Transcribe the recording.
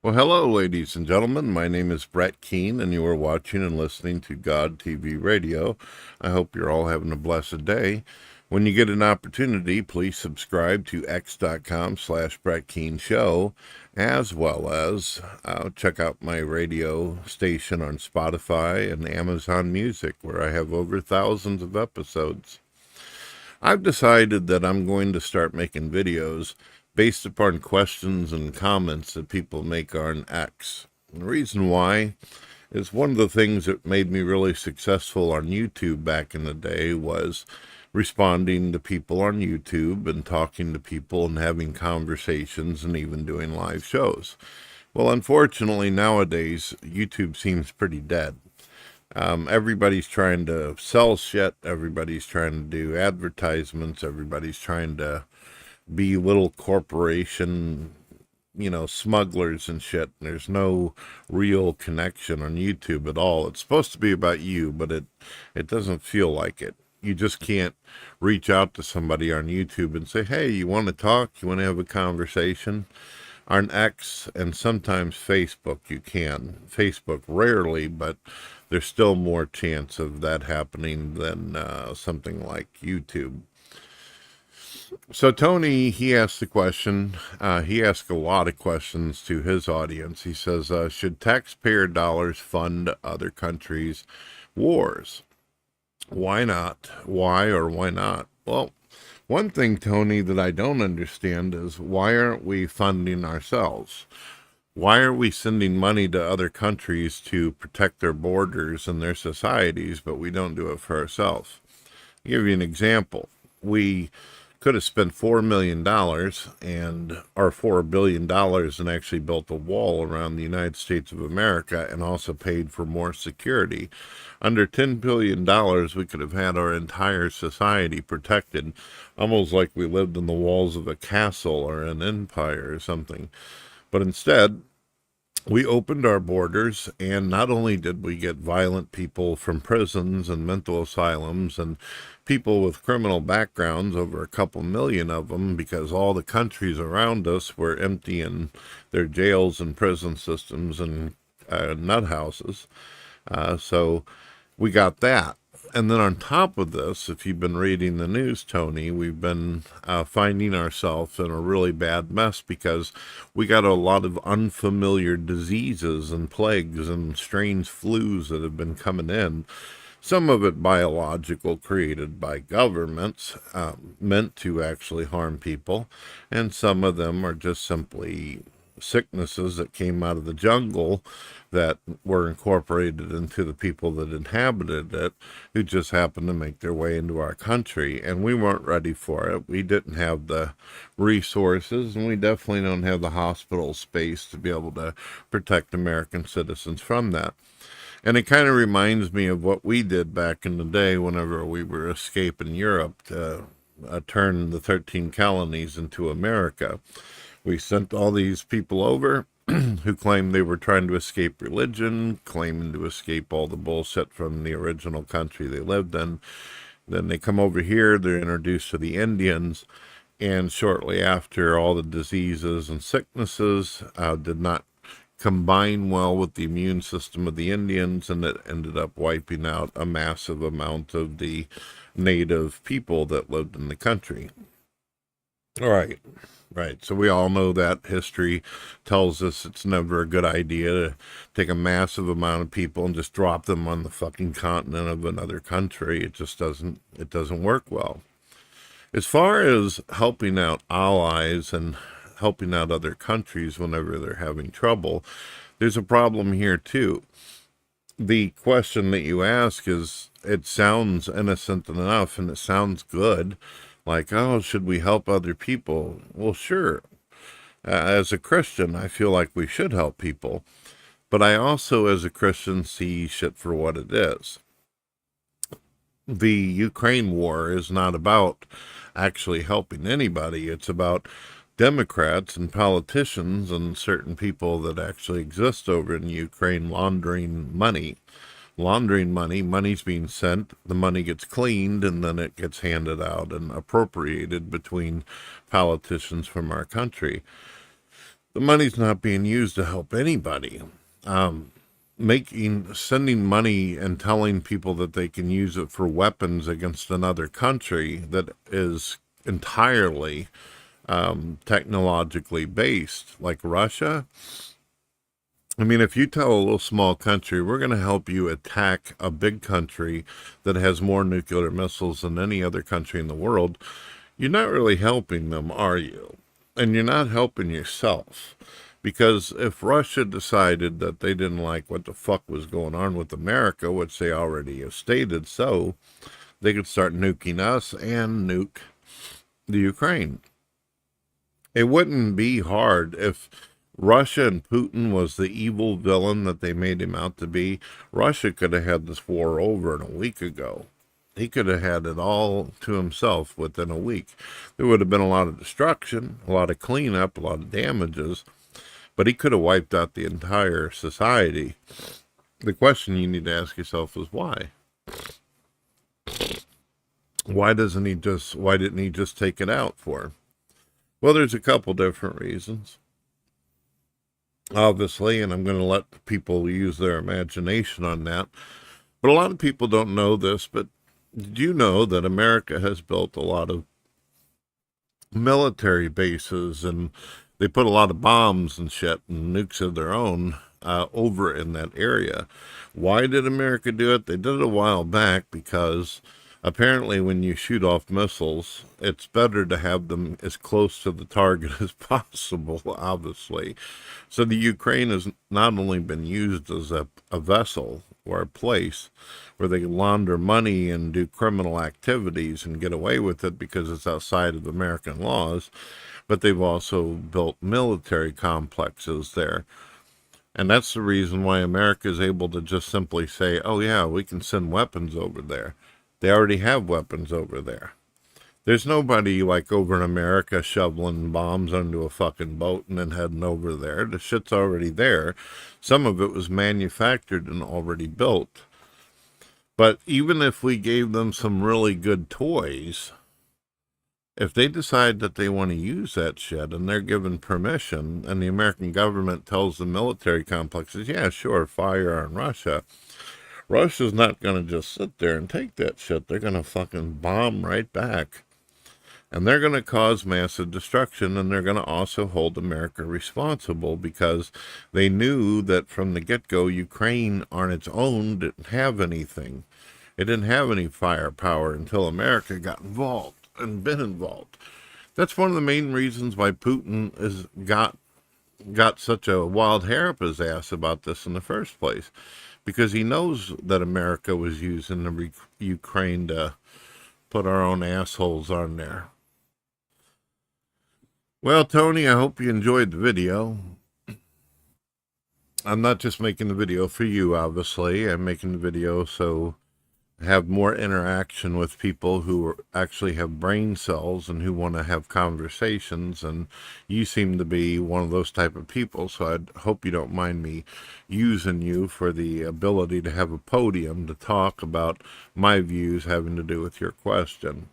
Well, hello, ladies and gentlemen. My name is Brett Keene, and you are watching and listening to God TV Radio. I hope you're all having a blessed day. When you get an opportunity, please subscribe to x.com/Brett Keene Show, as well as check out my radio station on Spotify and Amazon Music, where I have over thousands of episodes. I've decided that I'm going to start making videos based upon questions and comments that people make on X. And the reason why is one of the things that made me really successful on YouTube back in the day was responding to people on YouTube and talking to people and having conversations and even doing live shows. Well, unfortunately, nowadays, YouTube seems pretty dead. Everybody's trying to sell shit. Everybody's trying to do advertisements. Everybody's trying to be little corporation, smugglers and shit. There's no real connection on YouTube at all. It's supposed to be about you, but it doesn't feel like it. You just can't reach out to somebody on YouTube and say, hey, you want to talk? You want to have a conversation? On X and sometimes Facebook, you can. Facebook rarely, but there's still more chance of that happening than something like YouTube. So Tony, he asked the question, he asked a lot of questions to his audience. He says, should taxpayer dollars fund other countries' wars? Why not? Why or why not? Well, one thing, Tony, that I don't understand is why aren't we funding ourselves? Why are we sending money to other countries to protect their borders and their societies, but we don't do it for ourselves? I'll give you an example. We could have spent $4 million or $4 billion and actually built a wall around the United States of America and also paid for more security. Under $10 billion, we could have had our entire society protected, almost like we lived in the walls of a castle or an empire or something. But instead, we opened our borders, and not only did we get violent people from prisons and mental asylums and people with criminal backgrounds, over a couple million of them, because all the countries around us were emptying their jails and prison systems and nut houses. So we got that. And then on top of this, if you've been reading the news, Tony, we've been finding ourselves in a really bad mess because we got a lot of unfamiliar diseases and plagues and strange flus that have been coming in. Some of it biological, created by governments, meant to actually harm people, and some of them are just simply sicknesses that came out of the jungle that were incorporated into the people that inhabited it, who just happened to make their way into our country, and we weren't ready for it. We didn't have the resources, and we definitely don't have the hospital space to be able to protect American citizens from that. And it kind of reminds me of what we did back in the day whenever we were escaping Europe to turn the 13 colonies into America. We sent all these people over who claimed they were trying to escape religion, claiming to escape all the bullshit from the original country they lived in. Then they come over here, they're introduced to the Indians, and shortly after, all the diseases and sicknesses did not combine well with the immune system of the Indians, and it ended up wiping out a massive amount of the native people that lived in the country. All right. Right. So we all know that history tells us it's never a good idea to take a massive amount of people and just drop them on the fucking continent of another country. It doesn't work well. As far as helping out allies and helping out other countries whenever they're having trouble, there's a problem here too. The question that you ask it sounds innocent enough and it sounds good. Like, oh, should we help other people? Well, sure. As a Christian, I feel like we should help people. But I also, as a Christian, see shit for what it is. The Ukraine war is not about actually helping anybody. It's about Democrats and politicians and certain people that actually exist over in Ukraine laundering money. Money's being sent, the money gets cleaned, and then it gets handed out and appropriated between politicians from our country. the money's not being used to help anybody. Sending money and telling people that they can use it for weapons against another country that is entirely technologically based, like Russia. I mean, if you tell a little small country, we're going to help you attack a big country that has more nuclear missiles than any other country in the world, you're not really helping them, are you? And you're not helping yourself. Because if Russia decided that they didn't like what the fuck was going on with America, which they already have stated so, they could start nuking us and nuke the Ukraine. It wouldn't be hard if Russia and Putin was the evil villain that they made him out to be. Russia could have had this war over in a week ago. He could have had it all to himself within a week. There would have been a lot of destruction, a lot of cleanup, a lot of damages, but he could have wiped out the entire society. The question you need to ask yourself is why? Why didn't he just take it out for? Well, there's a couple different reasons. Obviously, and I'm going to let people use their imagination on that. But a lot of people don't know this, but did you know that America has built a lot of military bases, and they put a lot of bombs and shit and nukes of their own over in that area? Why did America do it? They did it a while back because apparently when you shoot off missiles, it's better to have them as close to the target as possible, obviously. So the Ukraine has not only been used as a vessel or a place where they can launder money and do criminal activities and get away with it because it's outside of American laws, but they've also built military complexes there. And that's the reason why America is able to just simply say, oh yeah, we can send weapons over there. They already have weapons over there. There's nobody like over in America shoveling bombs onto a fucking boat and then heading over there. The shit's already there. Some of it was manufactured and already built. But even if we gave them some really good toys, if they decide that they want to use that shit and they're given permission and the American government tells the military complexes, yeah, sure, fire on Russia, Russia's not going to just sit there and take that shit. They're going to fucking bomb right back. And they're going to cause massive destruction, and they're going to also hold America responsible because they knew that from the get-go, Ukraine on its own didn't have anything. It didn't have any firepower until America got involved and been involved. That's one of the main reasons why Putin has got such a wild hair up his ass about this in the first place, because he knows that America was using the Ukraine to put our own assholes on there. Well, Tony, I hope you enjoyed the video. I'm not just making the video for you, obviously. I'm making the video so I have more interaction with people who actually have brain cells and who want to have conversations, and you seem to be one of those type of people, so I hope you don't mind me using you for the ability to have a podium to talk about my views having to do with your question.